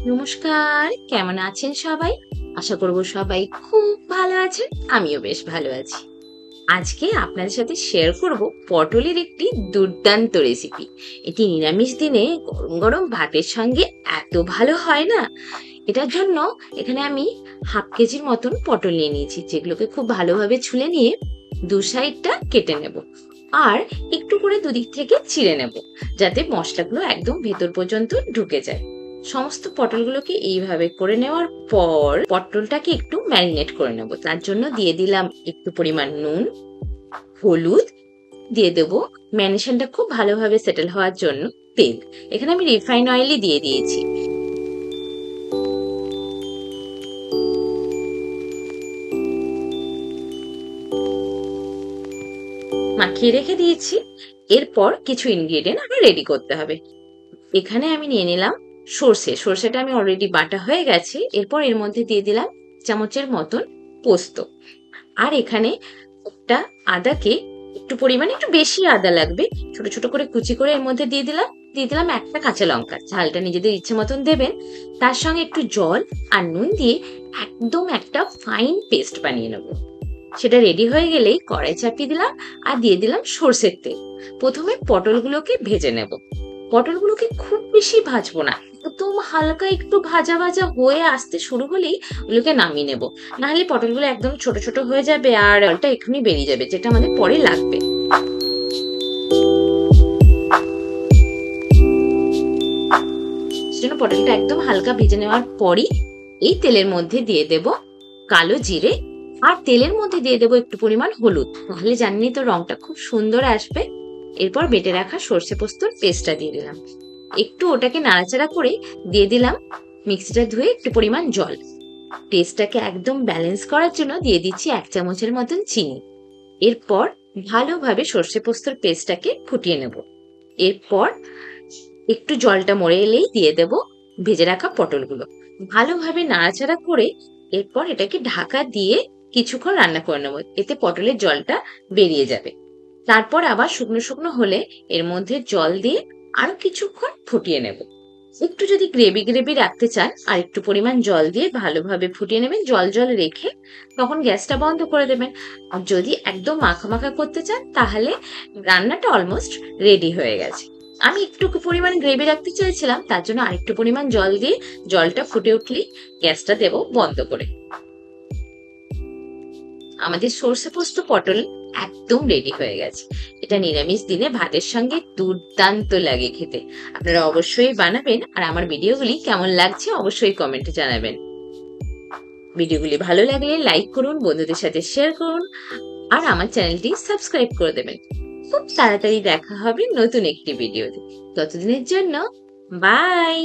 নমস্কার, কেমন আছেন সবাই? আশা করব সবাই খুব ভালো আছেন। আমিও বেশ ভালো আছি। আজকে আপনাদের সাথে শেয়ার করব পটলের একটি দুর্দান্ত রেসিপি। এটি নিরামিষ দিনে গরম গরম ভাতের সঙ্গে এত ভালো হয় না। এটার জন্য এখানে আমি হাফ কেজির মতন পটল নিয়ে নিয়েছি, যেগুলোকে খুব ভালোভাবে ছুলে নিয়ে দু সাইডটা কেটে নেব। আর একটু করে দুদিক থেকে চিড়ে নেব, যাতে মশলাগুলো একদম ভেতর পর্যন্ত ঢুকে যায়। সমস্ত পটলগুলোকে এইভাবে করে নেওয়ার পর পটলটাকে একটু ম্যারিনেট করে নেব। তার জন্য দিয়ে দিলাম একটু পরিমাণ নুন, হলুদ, দিয়ে দেবো ম্যারিনেশনটা খুব ভালোভাবে সেটেল হওয়ার জন্য তেল। এখানে আমি রিফাইন অয়েলই দিয়ে দিয়েছি। মাখিয়ে রেখে দিয়েছি। এরপর কিছু ইনগ্রেডিয়েন্ট আবার রেডি করতে হবে। এখানে আমি নিয়ে নিলাম সর্ষেটা আমি অলরেডি বাটা হয়ে গেছে। এরপর এর মধ্যে দিয়ে দিলাম চামচের মতন পোস্ত। আর এখানে একটা আদাকে একটু পরিমাণে একটু বেশি আদা লাগবে, ছোট ছোট করে কুচি করে এর মধ্যে দিয়ে দিলাম একটা কাঁচা লঙ্কা। ঝালটা নিজেদের ইচ্ছে মতন দেবেন। তার সঙ্গে একটু জল আর নুন দিয়ে একদম একটা ফাইন পেস্ট বানিয়ে নেব। সেটা রেডি হয়ে গেলেই কড়াই চাপিয়ে দিলাম আর দিয়ে দিলাম সর্ষের তেল। প্রথমে পটলগুলোকে ভেজে নেব। পটলগুলোকে খুব বেশি ভাজবো না, একদম হালকা একটু ভাজা ভাজা হয়ে আসতে শুরু হলেই ওগুলোকে নামিয়ে নেব। নাহলে পটলগুলো একদম ছোট ছোট হয়ে যাবে আর জলটা এক্ষুনি বেরিয়ে যাবে, যেটা আমাদের পরে লাগবে। সেজন্য পটলটা একদম হালকা ভেজে নেওয়ার পরই এই তেলের মধ্যে দিয়ে দেব কালো জিরে, আর তেলের মধ্যে দিয়ে দেবো একটু পরিমাণ হলুদ, তাহলে জানি তো রংটা খুব সুন্দর আসবে। এরপর বেটে রাখা সর্ষে পোস্তর পেস্টটা দিয়ে দিলাম। একটু ওটাকে নাড়াচাড়া করে দিয়ে দিলাম মিক্সিটা ধুয়ে একটু পরিমাণ জল। টেস্টটাকে একদম ব্যালেন্স করার জন্য দিয়ে দিচ্ছি 1 চামচের মতন চিনি। এরপর ভালোভাবে সর্ষে পোস্তর পেস্টটাকে ফুটিয়ে নেব। এরপর একটু জলটা মরে এলেই দিয়ে দেব ভেজে রাখা পটলগুলো। ভালোভাবে নাড়াচাড়া করে এরপর এটাকে ঢাকা দিয়ে কিছুক্ষণ রান্না করে নেব, এতে পটলের জলটা বেরিয়ে যাবে। তারপর আবার শুকনো শুকনো হলে এর মধ্যে জল দিয়ে আরো কিছুক্ষণ ফুটিয়ে নেব। একটু যদি গ্রেভি গ্রেভি রাখতে চান আর একটু পরিমাণ জল দিয়ে ভালোভাবে ফুটিয়ে নেবেন। জল জল রেখে তখন গ্যাসটা বন্ধ করে দেবেন। আর যদি একদম মাখা মাখা করতে চান তাহলে রান্নাটা অলমোস্ট রেডি হয়ে গেছে। আমি একটু পরিমাণ গ্রেভি রাখতে চাইছিলাম, তার জন্য আরেকটু পরিমাণ জল দিয়ে জলটা ফুটে উঠলেই গ্যাসটা দেব বন্ধ করে। আমাদের সর্ষে পোস্ত পটল একদম রেডি হয়ে গেছে। এটা নিরামিষ দিনে ভাতের সঙ্গে দুর্দান্ত লাগে খেতে। আপনারা অবশ্যই বানাবেন আর আমার ভিডিওগুলি কেমন লাগছে অবশ্যই কমেন্টে জানাবেন। ভিডিওগুলি ভালো লাগলে লাইক করুন, বন্ধুদের সাথে শেয়ার করুন আর আমার চ্যানেলটি সাবস্ক্রাইব করে দেবেন। খুব তাড়াতাড়ি দেখা হবে নতুন একটি ভিডিওতে। ততদিনের জন্য বাই।